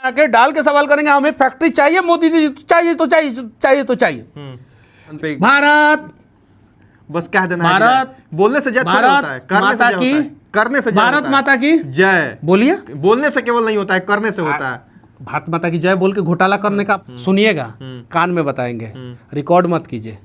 आके डाल के सवाल करेंगे हमें फैक्ट्री चाहिए मोदी जी, चाहिए तो चाहिए, चाहिए तो चाहिए। भारत बस कह देना भारत, बोलने से जय थोड़ी होता है, करने से जय होता है, करने से जय भारत होता है। माता की जय बोलिए। बोलने से केवल नहीं होता है, करने से होता है। भारत माता की जय बोल के घोटाला करने का सुनिएगा, कान में बताएंगे, रिकॉर्ड मत कीजिए।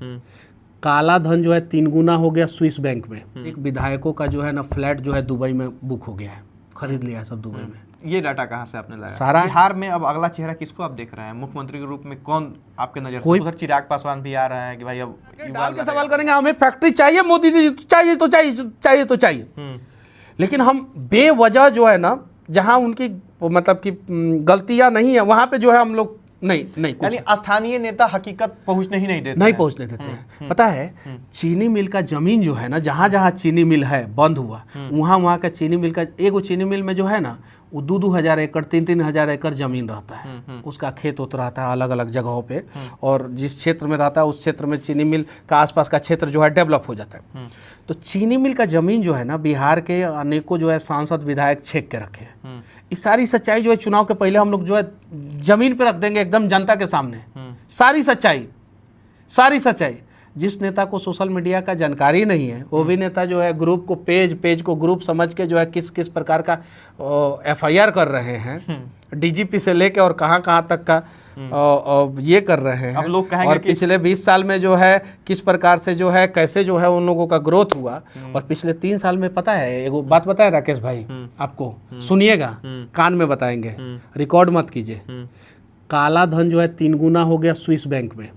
काला धन जो है 3 गुना हो गया स्विस बैंक में। एक विधायकों का जो है ना फ्लैट जो है दुबई में बुक हो गया है, खरीद लिया है सब दुबई में। ये डाटा कहाँ से आपने लाया? सारा बिहार में अब अगला चेहरा किसको आप देख रहे हैं मुख्यमंत्री के रूप में? कौन आपके नजर से? उधर चिराग पासवान भी आ रहे हैं कि भाई अब डाल के सवाल करेंगे हमें फैक्ट्री चाहिए मोदी जी, चाहिए तो चाहिए, चाहिए तो चाहिए। लेकिन हम बेवजह जो है ना, जहां उनकी मतलब कि गलतियां नहीं है वहां पे जो है हम लोग नहीं यानी स्थानीय नेता हकीकत पहुंचने ही नहीं देते, नहीं पहुंचने देते हैं। पता है चीनी मिल का जमीन जो है ना, जहां जहां चीनी मिल है बंद हुआ, वहां का चीनी मिल का एगो चीनी मिल में जो है ना वो 2-2 हज़ार एकड़ 3-3 हज़ार एकड़ जमीन रहता है। उसका खेत होता रहता है अलग अलग जगहों पे, और जिस क्षेत्र में रहता है उस क्षेत्र में चीनी मिल का आसपास का क्षेत्र जो है डेवलप हो जाता है। तो चीनी मिल का जमीन जो है ना, बिहार के अनेकों जो है सांसद विधायक छेक के रखे हैं। इस सारी सच्चाई जो है चुनाव के पहले हम लोग जो है जमीन पे रख देंगे एकदम जनता के सामने। सारी सच्चाई जिस नेता को सोशल मीडिया का जानकारी नहीं है, वो भी नेता जो है ग्रुप को पेज को ग्रुप समझ के जो है किस किस प्रकार का FIR कर रहे हैं, DGP से लेके और कहाँ तक का ये कर रहे हैं। अब लोग कहेंगे और पिछले 20 साल में जो है किस प्रकार से जो है कैसे जो है उन लोगों का ग्रोथ हुआ। और पिछले 3 साल में पता है एगो बात बताए राकेश भाई आपको, सुनिएगा, कान में बताएंगे, रिकॉर्ड मत कीजिए। काला धन जो है 3 गुना हो गया स्विस बैंक में।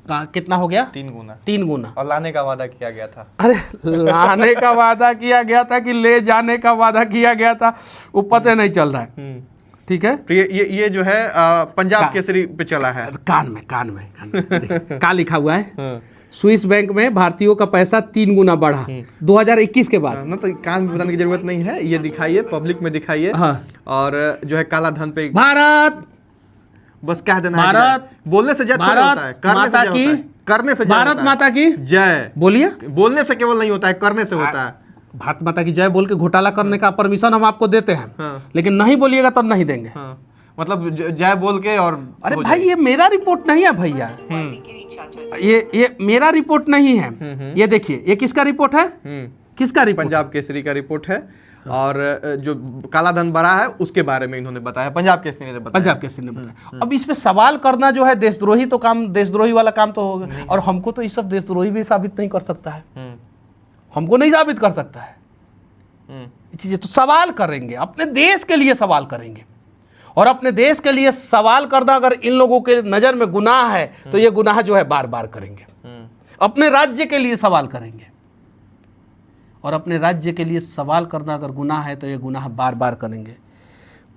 कितना हो गया? 3 गुना। और लाने का वादा किया गया था। अरे लाने का वादा किया गया था कि ले जाने का वादा किया गया था, वो पता नहीं चल रहा है। ठीक है, तो ये जो है पंजाब केसरी पे चला है। कान में क्या लिखा हुआ है? स्विस बैंक में भारतीयों का पैसा 3 गुना बढ़ा 2021 के बाद। ना तो कान में बताने की जरूरत नहीं है, ये दिखाइए, पब्लिक में दिखाइए। और जो है काला धन पे भारत, बस कह देना भारत, बोलने से जय थोड़ी होता है, करने से जय होता है, करने से जय भारत माता की जय बोलिए। बोलने से केवल नहीं होता है, करने से होता है। भारत माता की जय बोल के घोटाला करने का परमिशन हम आपको देते हैं, लेकिन नहीं बोलिएगा तब नहीं देंगे। मतलब जय बोल के और अरे भाई ये मेरा रिपोर्ट नहीं है भैया, ये मेरा रिपोर्ट नहीं है। ये देखिए ये किसका रिपोर्ट है? किसका रिपोर्ट? पंजाब केसरी का रिपोर्ट है। और जो काला धन बढ़ा है उसके बारे में इन्होंने बताया, पंजाब केसरी ने बताया। अब इस पे सवाल करना जो है देशद्रोही तो काम, देशद्रोही वाला काम तो होगा। और हमको तो ये सब देशद्रोही भी साबित नहीं कर सकता है, हमको नहीं साबित कर सकता है चीजें। तो सवाल करेंगे, अपने देश के लिए सवाल करेंगे, और अपने देश के लिए सवाल करना अगर इन लोगों के नजर में गुनाह है तो ये गुनाह जो है बार बार करेंगे। अपने राज्य के लिए सवाल करेंगे, और अपने राज्य के लिए सवाल करना अगर गुनाह है तो ये गुनाह बार बार करेंगे।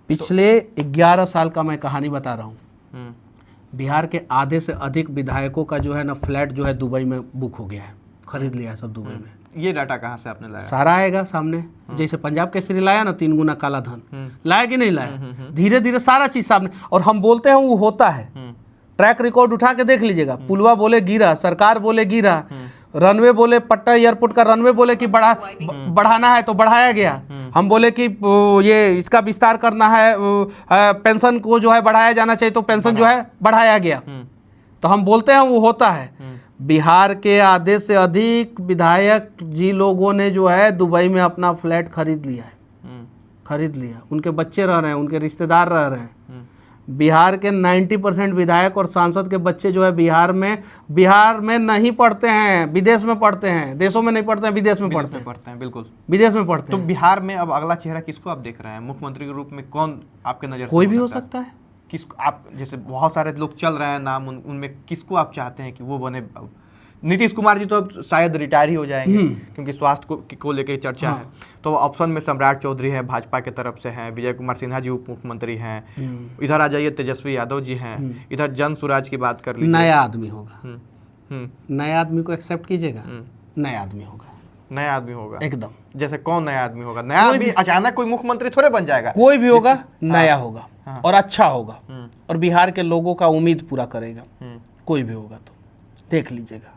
पिछले 11 साल का मैं कहानी बता रहा हूँ। बिहार के आधे से अधिक विधायकों का जो है ना फ्लैट जो है दुबई में बुक हो गया है, खरीद लिया है सब दुबई में। ये डाटा कहाँ से आपने लाया? सारा आएगा सामने। जैसे पंजाब केसरी लाया ना 3 गुना काला धन, लाया कि नहीं लाया? धीरे धीरे सारा चीज सामने। और हम बोलते हैं वो होता है, ट्रैक रिकॉर्ड उठा के देख लीजिएगा। पुलवा बोले गिरा, सरकार बोले गिरा, रनवे बोले पट्टा एयरपोर्ट का रनवे बोले कि बढ़ाना है तो बढ़ाया गया। हम बोले कि ये इसका विस्तार करना है, पेंशन को जो है बढ़ाया जाना चाहिए तो पेंशन जो है बढ़ाया गया। तो हम बोलते हैं वो होता है। बिहार के आधे से अधिक विधायक जी लोगों ने जो है दुबई में अपना फ्लैट खरीद लिया है, खरीद लिया। उनके बच्चे रह रहे हैं, उनके रिश्तेदार रह रहे हैं। बिहार के 90% विधायक और सांसद के बच्चे जो है बिहार में नहीं पढ़ते हैं, विदेश में पढ़ते हैं। देशों में नहीं पढ़ते हैं, विदेश में पढ़ते हैं। बिल्कुल विदेश में पढ़ते हैं। तो बिहार में अब अगला चेहरा किसको आप देख रहे हैं मुख्यमंत्री के रूप में? कौन आपके नजर से? कोई भी हो सकता है। किसको आप, जैसे बहुत सारे लोग चल रहे हैं नाम, उनमें किसको आप चाहते हैं कि वो बने? नीतीश कुमार जी तो अब शायद रिटायर ही हो जाएंगे क्योंकि स्वास्थ्य को लेकर चर्चा है। तो ऑप्शन में सम्राट चौधरी हैं, भाजपा के तरफ से हैं, विजय कुमार सिन्हा जी उप मुख्यमंत्री हैं, इधर आ जाइए तेजस्वी यादव जी हैं, इधर जन स्वराज की बात कर लीजिए। नया आदमी होगा, नए आदमी को एक्सेप्ट कीजिएगा। नया आदमी होगा, नया आदमी होगा एकदम। जैसे कौन नया आदमी होगा? नया आदमी अचानक कोई मुख्यमंत्री थोड़े बन जाएगा, कोई भी होगा नया होगा और अच्छा होगा और बिहार के लोगों का उम्मीद पूरा करेगा। कोई भी होगा तो देख लीजिएगा,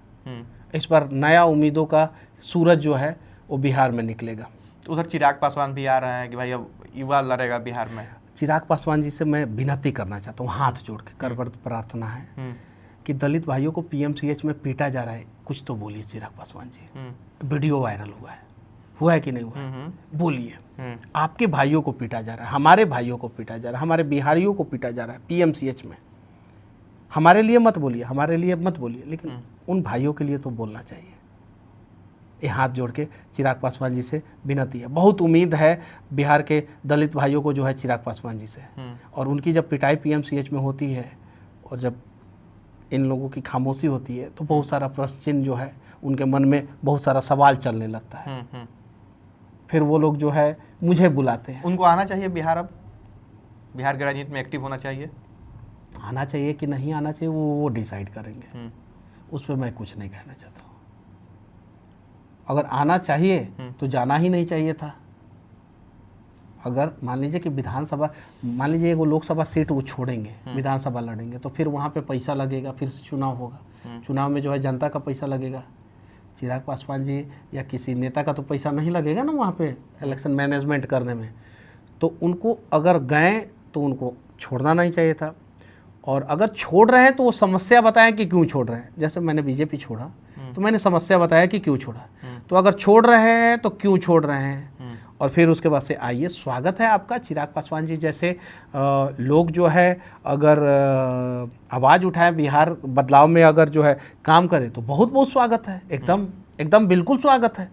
इस बार नया उम्मीदों का सूरज जो है वो बिहार में निकलेगा। उधर चिराग पासवान भी आ रहे हैं कि भाई अब युवा लड़ेगा बिहार में। चिराग पासवान जी से मैं विनती करना चाहता हूँ, हाथ जोड़ के करबद्ध प्रार्थना है कि दलित भाइयों को पीएमसीएच में पीटा जा रहा है, कुछ तो बोलिए चिराग पासवान जी। वीडियो वायरल हुआ है कि नहीं हुआ है? बोलिए। आपके भाइयों को पीटा जा रहा है, हमारे भाइयों को पीटा जा रहा है, हमारे बिहारियों को पीटा जा रहा है पीएमसीएच में। हमारे लिए मत बोलिए, हमारे लिए मत बोलिए, लेकिन उन भाइयों के लिए तो बोलना चाहिए। ये हाथ जोड़ के चिराग पासवान जी से विनती है। बहुत उम्मीद है बिहार के दलित भाइयों को जो है चिराग पासवान जी से, और उनकी जब पिटाई पीएमसीएच में होती है और जब इन लोगों की खामोशी होती है तो बहुत सारा प्रश्न चिन्ह जो है उनके मन में बहुत सारा सवाल चलने लगता है। फिर वो लोग जो है मुझे बुलाते हैं। उनको आना चाहिए बिहार, अब बिहार की राजनीति में एक्टिव होना चाहिए। आना चाहिए कि नहीं आना चाहिए वो डिसाइड करेंगे, उस पर मैं कुछ नहीं कहना चाहता हूँ। अगर आना चाहिए तो जाना ही नहीं चाहिए था। अगर मान लीजिए कि विधानसभा, मान लीजिए वो लोकसभा सीट वो छोड़ेंगे, विधानसभा लड़ेंगे, तो फिर वहाँ पे पैसा लगेगा, फिर से चुनाव होगा, चुनाव में जो है जनता का पैसा लगेगा। चिराग पासवान जी या किसी नेता का तो पैसा नहीं लगेगा ना वहाँ पे इलेक्शन मैनेजमेंट करने में। तो उनको अगर गए तो उनको छोड़ना नहीं चाहिए था, और अगर छोड़ रहे हैं तो वो समस्या बताएं कि क्यों छोड़ रहे हैं। जैसे मैंने बीजेपी छोड़ा तो मैंने समस्या बताया कि क्यों छोड़ा। तो अगर छोड़ रहे हैं तो क्यों छोड़ रहे हैं, और फिर उसके बाद से आइए, स्वागत है आपका। चिराग पासवान जी जैसे लोग जो है अगर आवाज़ उठाएं, बिहार बदलाव में अगर जो है काम करें तो बहुत बहुत स्वागत है, एकदम बिल्कुल स्वागत है।